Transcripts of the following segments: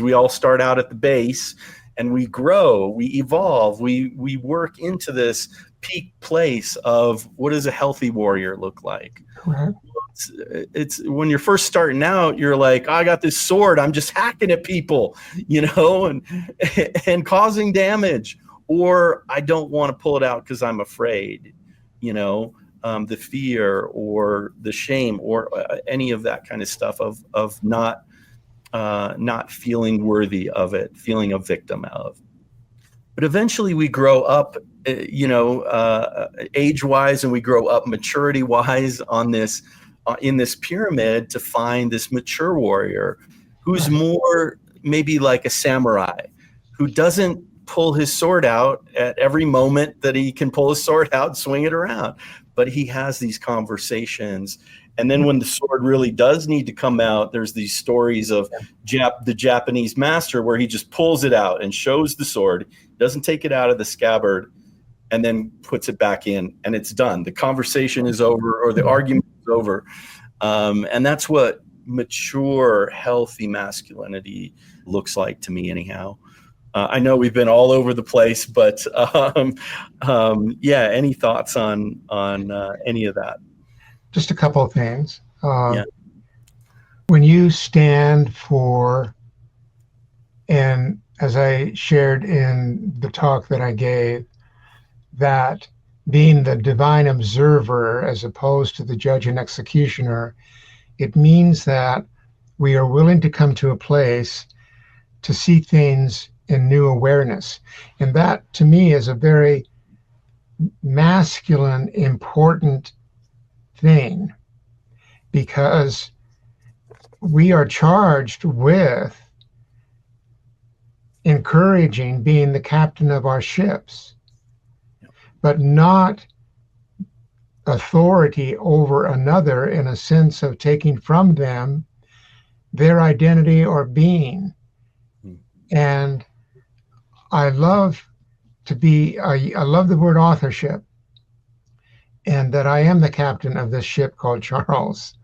We all start out at the base and we grow, we evolve, we work into this peak place of what does a healthy warrior look like? Correct. It's when you're first starting out, you're like, I got this sword, I'm just hacking at people, and causing damage, or I don't want to pull it out because I'm afraid, the fear or the shame or any of that kind of stuff of not feeling worthy of it, feeling a victim of. But eventually we grow up, age-wise, and we grow up maturity-wise on this, in this pyramid, to find this mature warrior who's more maybe like a samurai, who doesn't pull his sword out at every moment that he can pull his sword out and swing it around. But he has these conversations. And then when the sword really does need to come out, there's these stories of the Japanese master where he just pulls it out and shows the sword, doesn't take it out of the scabbard, and then puts it back in, and it's done. The conversation is over, or the argument is over. And that's what mature, healthy masculinity looks like to me anyhow. I know we've been all over the place, but any thoughts on any of that? Just a couple of things. When you stand for, and as I shared in the talk that I gave, that being the divine observer as opposed to the judge and executioner, it means that we are willing to come to a place to see things in new awareness. And that, to me, is a very masculine, important thing, because we are charged with encouraging, being the captain of our ships, but not authority over another in a sense of taking from them their identity or being. And I love I love the word authorship, and that I am the captain of this ship called Charles,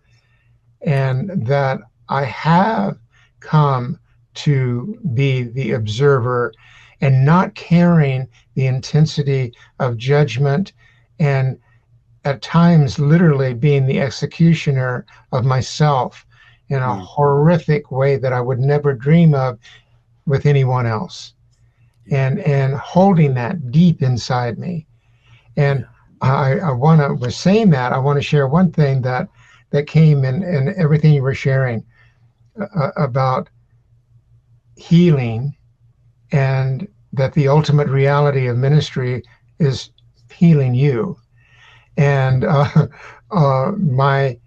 and that I have come to be the observer and not carrying the intensity of judgment, and at times literally being the executioner of myself in a horrific way that I would never dream of with anyone else, and holding that deep inside me. And I want to, with saying that, I want to share one thing that came in everything you were sharing about healing, and that the ultimate reality of ministry is healing you. And my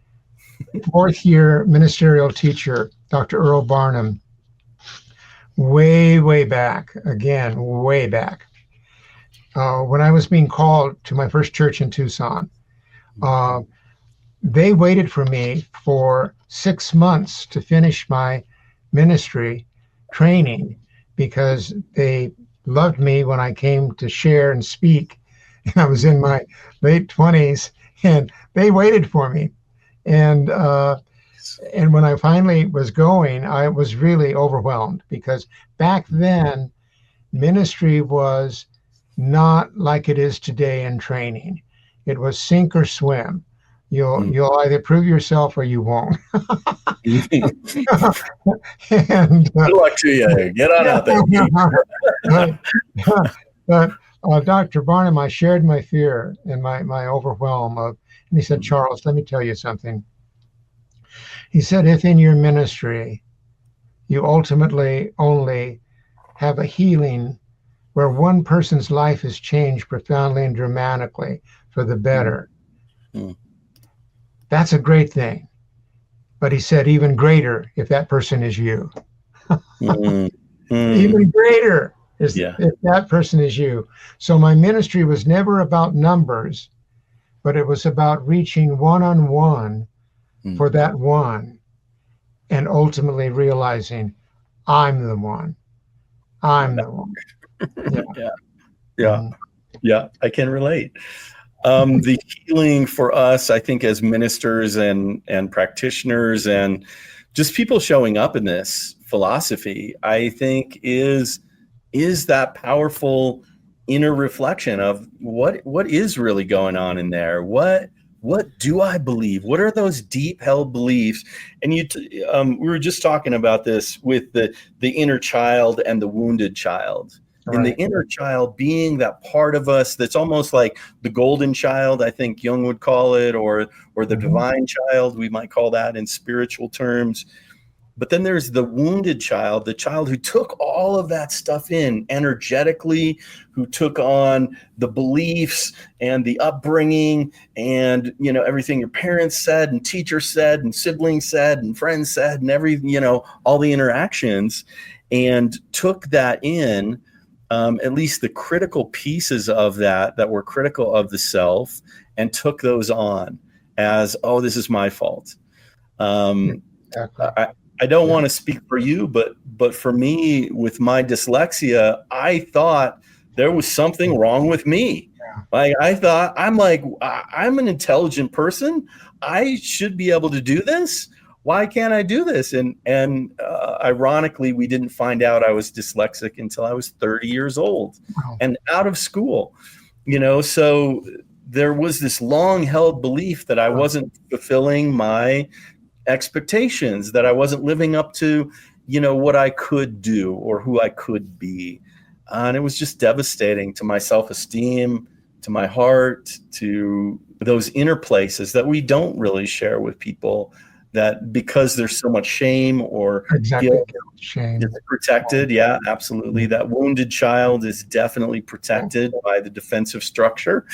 fourth year ministerial teacher, Dr. Earl Barnum, way back, when I was being called to my first church in Tucson, they waited for me for 6 months to finish my ministry training, because they loved me when I came to share and speak. And I was in my late 20s, and they waited for me. And when I finally was going, I was really overwhelmed, because back then ministry was not like it is today in training. It was sink or swim. You'll either prove yourself or you won't. And, good luck to you. Get on out there. But Dr. Barnum, I shared my fear and my overwhelm of, and he said, Charles, let me tell you something. He said, if in your ministry you ultimately only have a healing where one person's life is changed profoundly and dramatically for the better, that's a great thing. But he said, even greater if that person is you. Even greater if that person is you. So my ministry was never about numbers, but it was about reaching one-on-one for that one, and ultimately realizing I'm the one. I'm the one. Yeah, I can relate. The healing for us, I think, as ministers and practitioners and just people showing up in this philosophy, I think, is that powerful inner reflection of what is really going on in there. What do I believe? What are those deep held beliefs? And we were just talking about this with the inner child and the wounded child. Right. And the inner child being that part of us that's almost like the golden child, I think Jung would call it, or the divine child, we might call that in spiritual terms. But then there's the wounded child, the child who took all of that stuff in energetically, who took on the beliefs and the upbringing and, everything your parents said and teachers said and siblings said and friends said and all the interactions, and took that in, at least the critical pieces of that were critical of the self, and took those on as, oh, this is my fault. Exactly. I don't want to speak for you, but for me, with my dyslexia, I thought there was something wrong with me. Like, I thought, I'm an intelligent person. I should be able to do this. Why can't I do this? And ironically, we didn't find out I was dyslexic until I was 30 years old and out of school. So there was this long held belief that I wasn't fulfilling my expectations, that I wasn't living up to, what I could do or who I could be. And it was just devastating to my self-esteem, to my heart, to those inner places that we don't really share with people, that because there's so much shame or guilt, shame, it's protected. Yeah, absolutely. That wounded child is definitely protected by the defensive structure,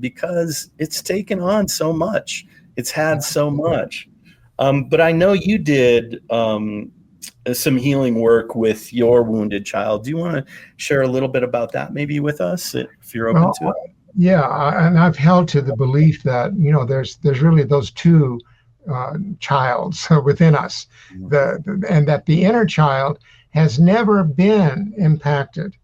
because it's taken on so much. It's had so much. But I know you did some healing work with your wounded child. Do you want to share a little bit about that maybe with us, if you're open to it? Yeah, and I've held to the belief that, there's really those two childs within us, and that the inner child has never been impacted.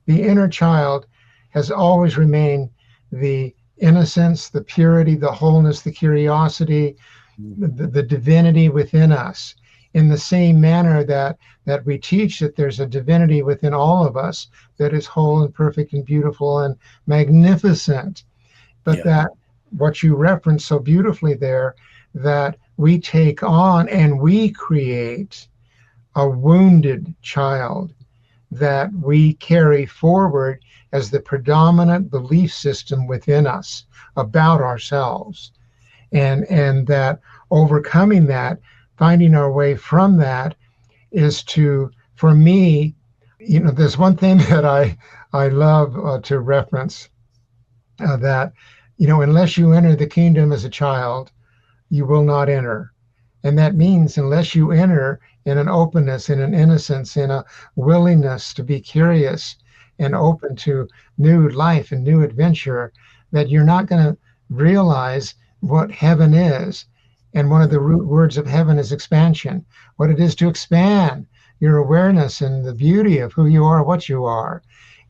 The inner child has always remained the innocence, the purity, the wholeness, the curiosity, the divinity within us, in the same manner that we teach that there's a divinity within all of us that is whole and perfect and beautiful and magnificent. But that what you referenced so beautifully there, that we take on and we create a wounded child that we carry forward as the predominant belief system within us about ourselves, and that overcoming that, finding our way from that, is to, for me, there's one thing that I love to reference, that unless you enter the kingdom as a child, you will not enter. And that means unless you enter in an openness, in an innocence, in a willingness to be curious and open to new life and new adventure, that you're not going to realize what heaven is. And one of the root words of heaven is expansion, what it is to expand your awareness and the beauty of who you are, what you are.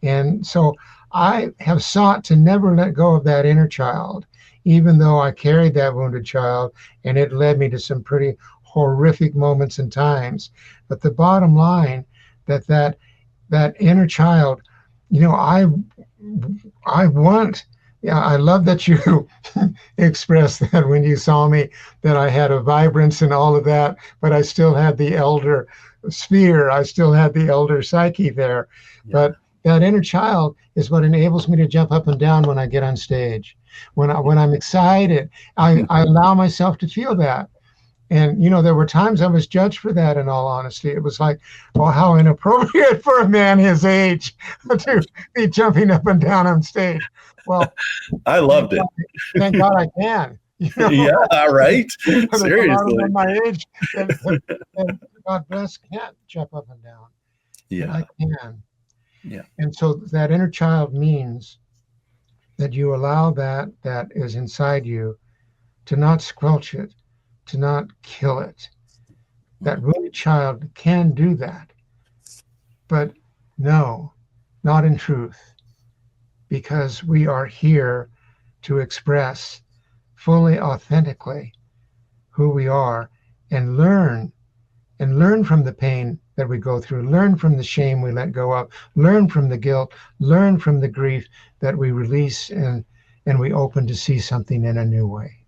And so I have sought to never let go of that inner child, even though I carried that wounded child, and it led me to some pretty horrific moments and times. But the bottom line, that inner child, I love that you expressed that when you saw me, that I had a vibrance and all of that, but I still had the elder sphere. I still had the elder psyche there. Yeah. But that inner child is what enables me to jump up and down when I get on stage. When I'm excited, I allow myself to feel that. And, there were times I was judged for that, in all honesty. It was like, well, how inappropriate for a man his age to be jumping up and down on stage. Well, I loved it. Thank God I can. Yeah, right. Seriously. At my age, and God bless, can't jump up and down. Yeah. I can. Yeah. And so that inner child means that you allow that is inside you to not squelch it, to not kill it. That wounded child can do that. But no, not in truth, because we are here to express fully, authentically who we are and learn and learn from the pain that we go through, learn from the shame we let go of, learn from the guilt, learn from the grief that we release, and we open to see something in a new way.